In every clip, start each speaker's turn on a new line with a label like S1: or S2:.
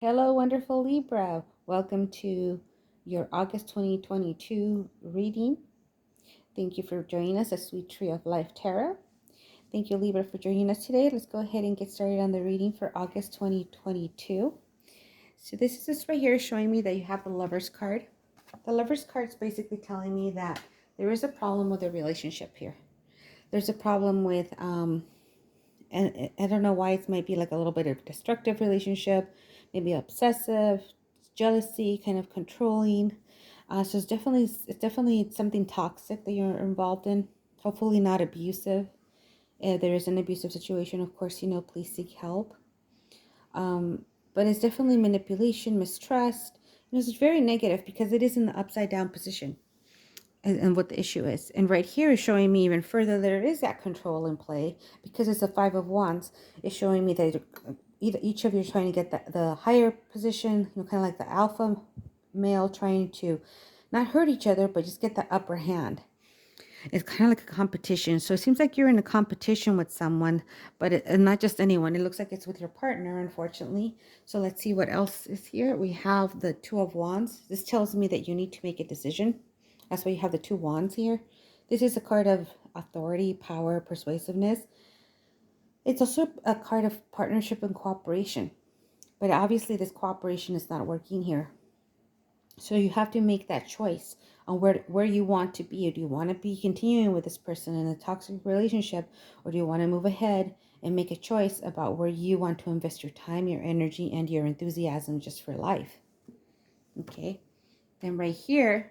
S1: Hello, wonderful Libra. Welcome to your August 2022 reading. Thank you for joining us, a Sweet Tree of Life Tarot. Thank you, Libra, for joining us today. Let's go ahead and get started on the reading for August 2022. So this is this right here showing me that you have the Lover's card. The Lover's card is basically telling me that there is a problem with the relationship here. There's a problem with, and I don't know why it might be like a little bit of destructive relationship, maybe obsessive, jealousy, kind of controlling. So it's definitely something toxic that you're involved in. Hopefully not abusive. If there is an abusive situation, of course, please seek help. But it's definitely manipulation, mistrust. It's very negative because it is in the upside down position and what the issue is. And right here is showing me even further there is that control in play because it's a Five of Wands. It's showing me that either each of you are trying to get the higher position, kind of like the alpha male trying to not hurt each other, but just get the upper hand. It's kind of like a competition. So it seems like you're in a competition with someone, but and not just anyone. It looks like it's with your partner, unfortunately. So let's see what else is here. We have the Two of Wands. This tells me that you need to make a decision. That's why you have the two wands here. This is a card of authority, power, persuasiveness. It's also a card of partnership and cooperation. But obviously this cooperation is not working here. So you have to make that choice on where you want to be. Do you want to be continuing with this person in a toxic relationship? Or do you want to move ahead and make a choice about where you want to invest your time, your energy, and your enthusiasm just for life? Okay. Then right here,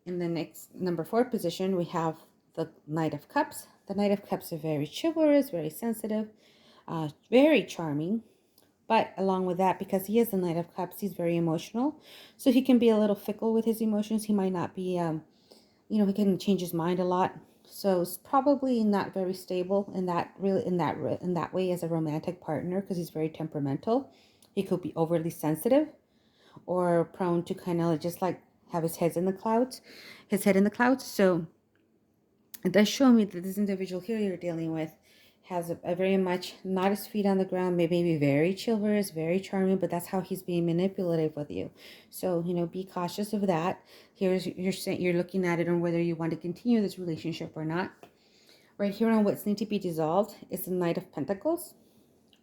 S1: in the next number 4 position, we have the Knight of Cups. The Knight of Cups are very chivalrous, very sensitive, very charming. But along with that, because he is the Knight of Cups, he's very emotional. So he can be a little fickle with his emotions. He might not be, he can change his mind a lot. So it's probably not very stable in that way as a romantic partner because he's very temperamental. He could be overly sensitive or prone to kind of just like have his head in the clouds. So it does show me that this individual here you're dealing with has a very much not his feet on the ground, maybe very chivalrous, very charming, but that's how he's being manipulative with you. So, be cautious of that. You're looking at it on whether you want to continue this relationship or not. Right here on what's need to be dissolved is the Knight of Pentacles.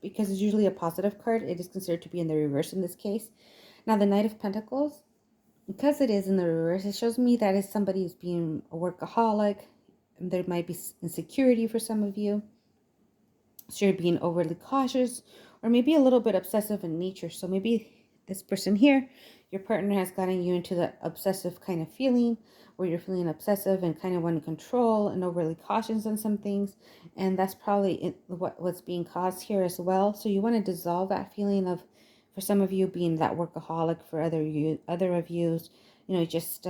S1: Because it's usually a positive card, it is considered to be in the reverse in this case. Now, the Knight of Pentacles, because it is in the reverse, it shows me that if somebody is being a workaholic, there might be insecurity for some of you. So you're being overly cautious or maybe a little bit obsessive in nature. So maybe this person here, your partner has gotten you into the obsessive kind of feeling where you're feeling obsessive and kind of wanting control and overly cautious on some things. And that's probably what's being caused here as well. So you want to dissolve that feeling of, for some of you, being that workaholic, for other of you, just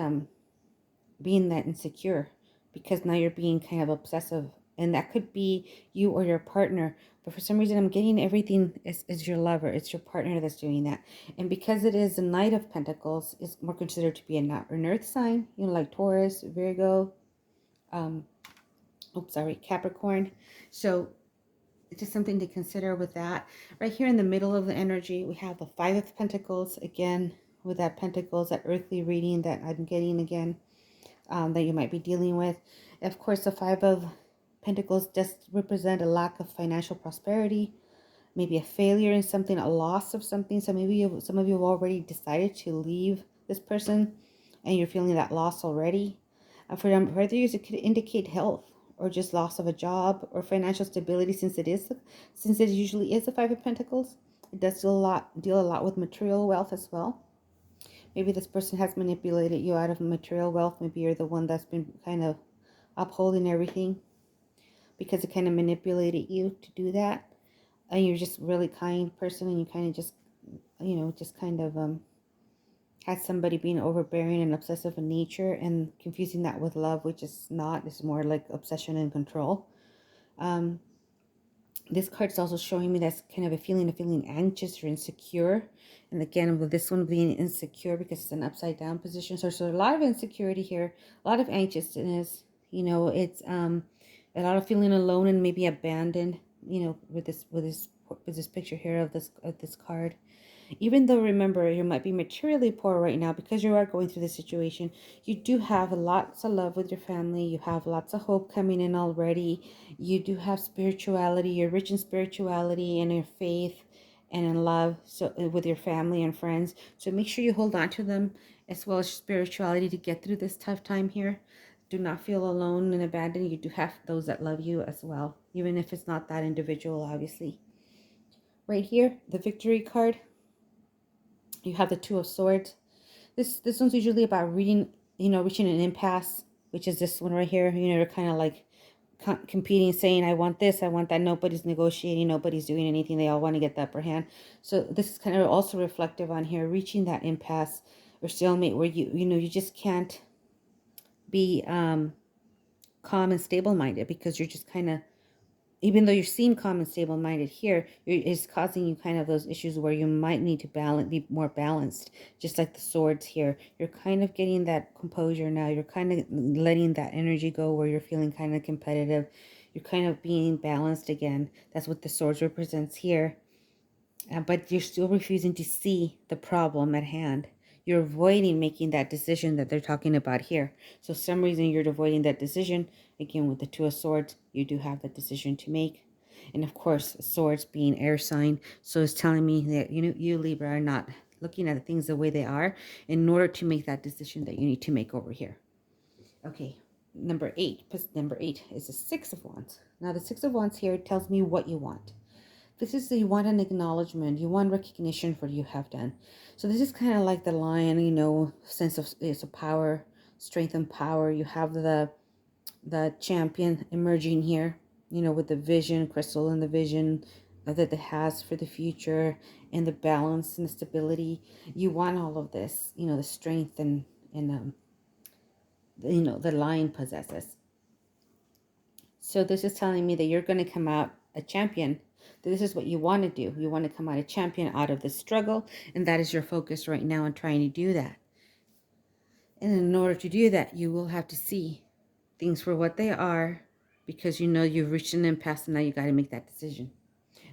S1: being that insecure because now you're being kind of obsessive, and that could be you or your partner. But for some reason I'm getting everything is your lover. It's your partner that's doing that. And because it is the Knight of Pentacles, it's more considered to be an earth sign, like Taurus, Virgo, Capricorn. So it's just something to consider with that. Right here in the middle of the energy, we have the Five of Pentacles again, with that Pentacles, that earthly reading that I'm getting again, that you might be dealing with. Of course, the Five of Pentacles does represent a lack of financial prosperity, maybe a failure in something, a loss of something. So maybe some of you have already decided to leave this person and you're feeling that loss already. For others, it could indicate health or just loss of a job or financial stability, since it usually is the Five of Pentacles. It does deal a lot with material wealth as well. Maybe this person has manipulated you out of material wealth. Maybe you're the one that's been kind of upholding everything because it kind of manipulated you to do that. And you're just really kind person, and you kind of just, had somebody being overbearing and obsessive in nature and confusing that with love, which is not. It's more like obsession and control. This card is also showing me that's kind of a feeling of feeling anxious or insecure. And again, with this one being insecure because it's an upside down position. So there's a lot of insecurity here, a lot of anxiousness. It's a lot of feeling alone and maybe abandoned, with this picture here of this card. Even though, remember, you might be materially poor right now because you are going through this situation, you do have lots of love with your family. You have lots of hope coming in already. You do have spirituality. You're rich in spirituality and in faith and in love, so with your family and friends. So make sure you hold on to them, as well as spirituality, to get through this tough time here. Do not feel alone and abandoned. You do have those that love you as well, even if it's not that individual, obviously. Right here, the victory card, you have the Two of Swords. This one's usually about reaching an impasse, which is this one right here. You're kind of like competing, saying, I want this, I want that. Nobody's negotiating, nobody's doing anything. They all want to get the upper hand. So this is kind of also reflective on here, reaching that impasse or stalemate where you just can't be calm and stable minded, because you're just kind of, even though you seem calm and stable minded here, it's causing you kind of those issues where you might need to be more balanced. Just like the swords here, you're kind of getting that composure now. You're kind of letting that energy go where you're feeling kind of competitive. You're kind of being balanced again. That's what the swords represents here. But you're still refusing to see the problem at hand. You're avoiding making that decision that they're talking about here. So some reason you're avoiding that decision. Again, with the Two of Swords, you do have that decision to make. And of course, swords being air sign. So it's telling me that you Libra are not looking at things the way they are in order to make that decision that you need to make over here. Okay, number 8. Number 8 is the Six of Wands. Now the Six of Wands here tells me what you want. This is you want an acknowledgement. You want recognition for what you have done. So this is kind of like the lion, sense of it's a power, strength and power. You have the champion emerging here, with the vision, crystal, and the vision that it has for the future, and the balance and the stability. You want all of this, the strength and the lion possesses. So this is telling me that you're going to come out a champion. This is what you want to do. You want to come out a champion out of the struggle, and that is your focus right now in trying to do that. And in order to do that, you will have to see things for what they are, because you've reached an impasse, and now you got to make that decision.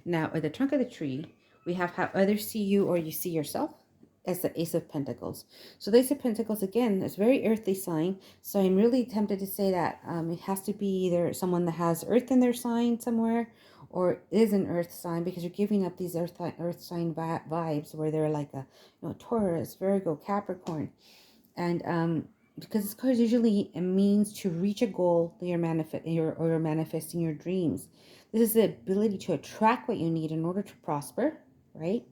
S1: Now, at the trunk of the tree, we have how others see you or you see yourself as the Ace of Pentacles. So the Ace of Pentacles, again, is very earthly sign. So I'm really tempted to say that it has to be either someone that has earth in their sign somewhere, or is an earth sign, because you're giving up these earth sign vibes where they're like a Taurus, Virgo, Capricorn. And because this card is usually a means to reach a goal that you're manifesting your dreams. This is the ability to attract what you need in order to prosper, right?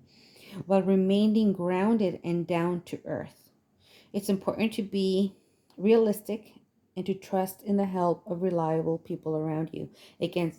S1: While remaining grounded and down to earth. It's important to be realistic and to trust in the help of reliable people around you. Again,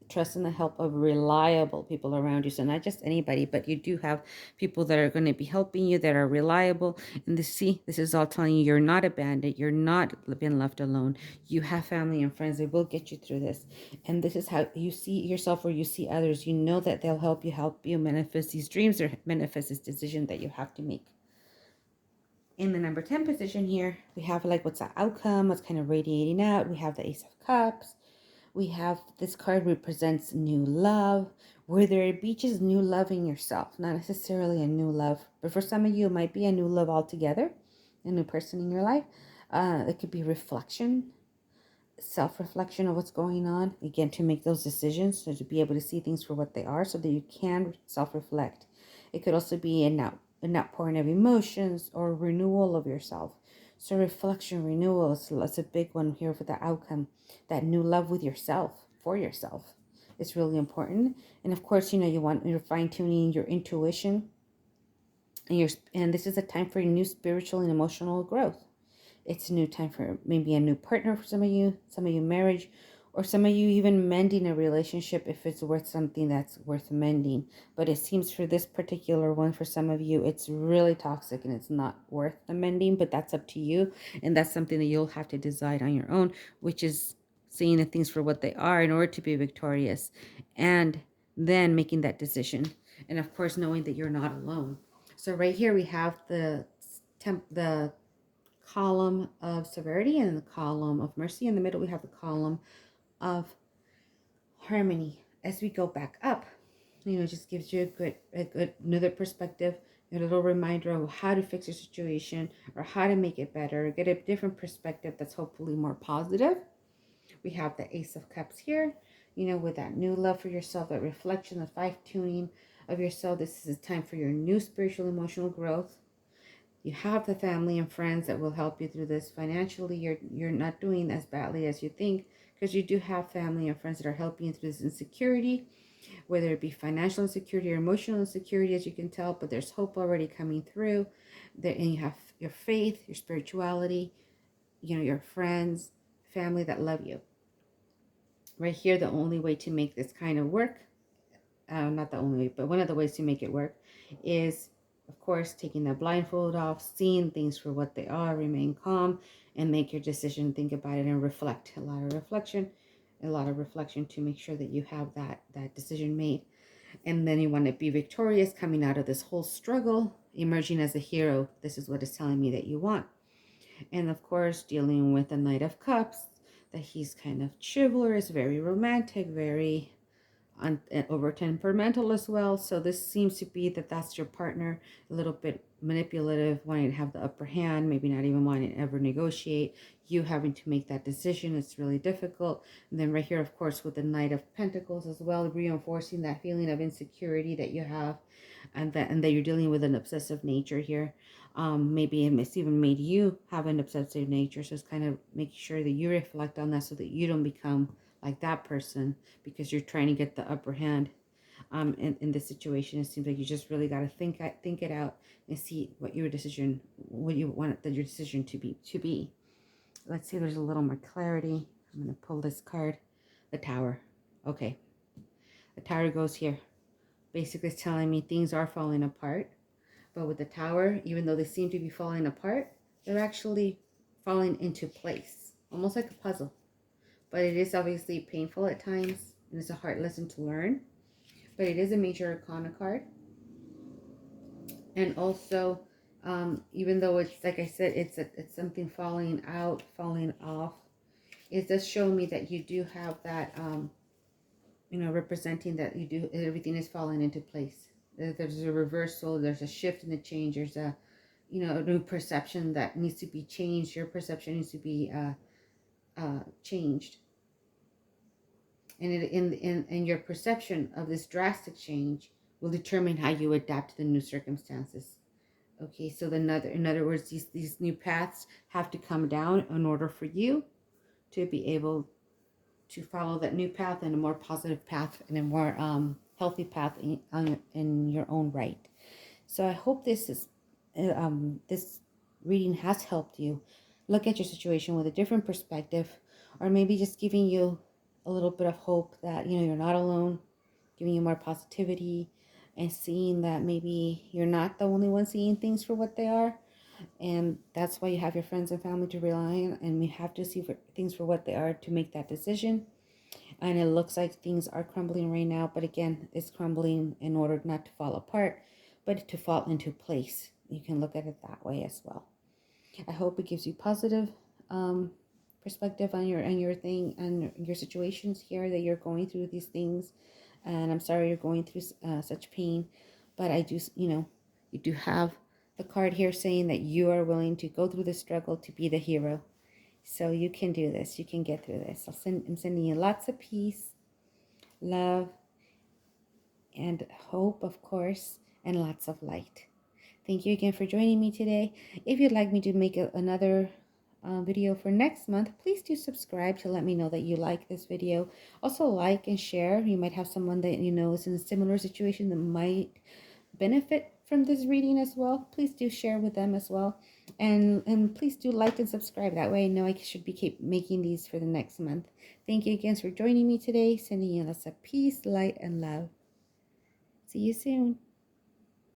S1: trust in the help of reliable people around you. So not just anybody, but you do have people that are going to be helping you, that are reliable. And this is all telling you you're not abandoned. You're not been left alone. You have family and friends that will get you through this. And this is how you see yourself, or you see others. You know that they'll help you manifest these dreams, or manifest this decision that you have to make. In the number 10 position here, we have like what's the outcome, what's kind of radiating out. We have the Ace of Cups. We have this card represents new love, where there beaches new love in yourself, not necessarily a new love, but for some of you, it might be a new love altogether, a new person in your life. It could be reflection, self-reflection of what's going on, again, to make those decisions, so to be able to see things for what they are, so that you can self-reflect. It could also be an outpouring of emotions, or renewal of yourself. So reflection, renewal, that's a big one here for the outcome. That new love with yourself, for yourself, is really important. And of course, you're fine-tuning your intuition, and this is a time for new spiritual and emotional growth. It's a new time for maybe a new partner for some of you marriage, or some of you even mending a relationship if it's worth something that's worth mending. But it seems for this particular one, for some of you, it's really toxic and it's not worth the mending, but that's up to you. And that's something that you'll have to decide on your own, which is seeing the things for what they are in order to be victorious, and then making that decision. And of course, knowing that you're not alone. So right here we have the column of severity and the column of mercy. In the middle, we have the column of harmony. As we go back up, just gives you a good another perspective, a little reminder of how to fix your situation or how to make it better, get a different perspective that's hopefully more positive. We have the Ace of Cups here, with that new love for yourself, that reflection, the fine-tuning of yourself. This is a time for your new spiritual, emotional growth. You have the family and friends that will help you through this. Financially, you're not doing as badly as you think, because you do have family and friends that are helping you through this insecurity, whether it be financial insecurity or emotional insecurity, as you can tell. But there's hope already coming through there, and you have your faith, your spirituality, your friends, family that love you. Right here, the only way to make this kind of work, not the only way, but one of the ways to make it work is, of course, taking the blindfold off, seeing things for what they are, remain calm, and make your decision, think about it, and reflect. A lot of reflection to make sure that you have that decision made. And then you want to be victorious, coming out of this whole struggle, emerging as a hero. This is what it's telling me that you want. And of course, dealing with the Knight of Cups, that he's kind of chivalrous, very romantic, very over temperamental as well. So this seems to be that's your partner, a little bit manipulative, wanting to have the upper hand, maybe not even wanting to ever negotiate, you having to make that decision. It's really difficult. And then right here, of course, with the Knight of Pentacles as well, reinforcing that feeling of insecurity that you have, and that you're dealing with an obsessive nature here. Maybe it's even made you have an obsessive nature. So it's kind of making sure that you reflect on that so that you don't become like that person, because you're trying to get the upper hand. In this situation, it seems like you just really got to think it out and see what you want your decision to be. Let's see, there's a little more clarity. I'm going to pull this card, the Tower. Okay, the Tower goes here. Basically, it's telling me things are falling apart. But with the Tower, even though they seem to be falling apart, they're actually falling into place, almost like a puzzle. But it is obviously painful at times, and it's a hard lesson to learn. But it is a major arcana card. And also, even though it's, like I said, it's something falling out, falling off, it does show me that you do have that, representing that everything is falling into place. There's a reversal, there's a shift in the change, there's a new perception that needs to be changed. Your perception needs to be changed, and in your perception of this drastic change will determine how you adapt to the new circumstances. Okay, so in other words, these new paths have to come down in order for you to be able to follow that new path, and a more positive path, and a more healthy path in your own right. So I hope this reading has helped you look at your situation with a different perspective, or maybe just giving you a little bit of hope that you're not alone, giving you more positivity, and seeing that maybe you're not the only one seeing things for what they are. And that's why you have your friends and family to rely on, and we have to see things for what they are to make that decision. And it looks like things are crumbling right now, but again, it's crumbling in order not to fall apart, but to fall into place. You can look at it that way as well. I hope it gives you positive perspective on your thing and your situations here, that you're going through these things. And I'm sorry you're going through such pain, but I do, you do have the card here saying that you are willing to go through the struggle to be the hero. So you can do this. You can get through this. I'm sending you lots of peace, love, and hope, of course, and lots of light. Thank you again for joining me today. If you'd like me to make another video for next month, please do subscribe to let me know that you like this video. Also like and share. You might have someone that is in a similar situation that might benefit from this reading as well. Please do share with them as well. And please do like and subscribe. That way I know I should keep making these for the next month. Thank you again for joining me today. Sending you lots of peace, light, and love. See you soon.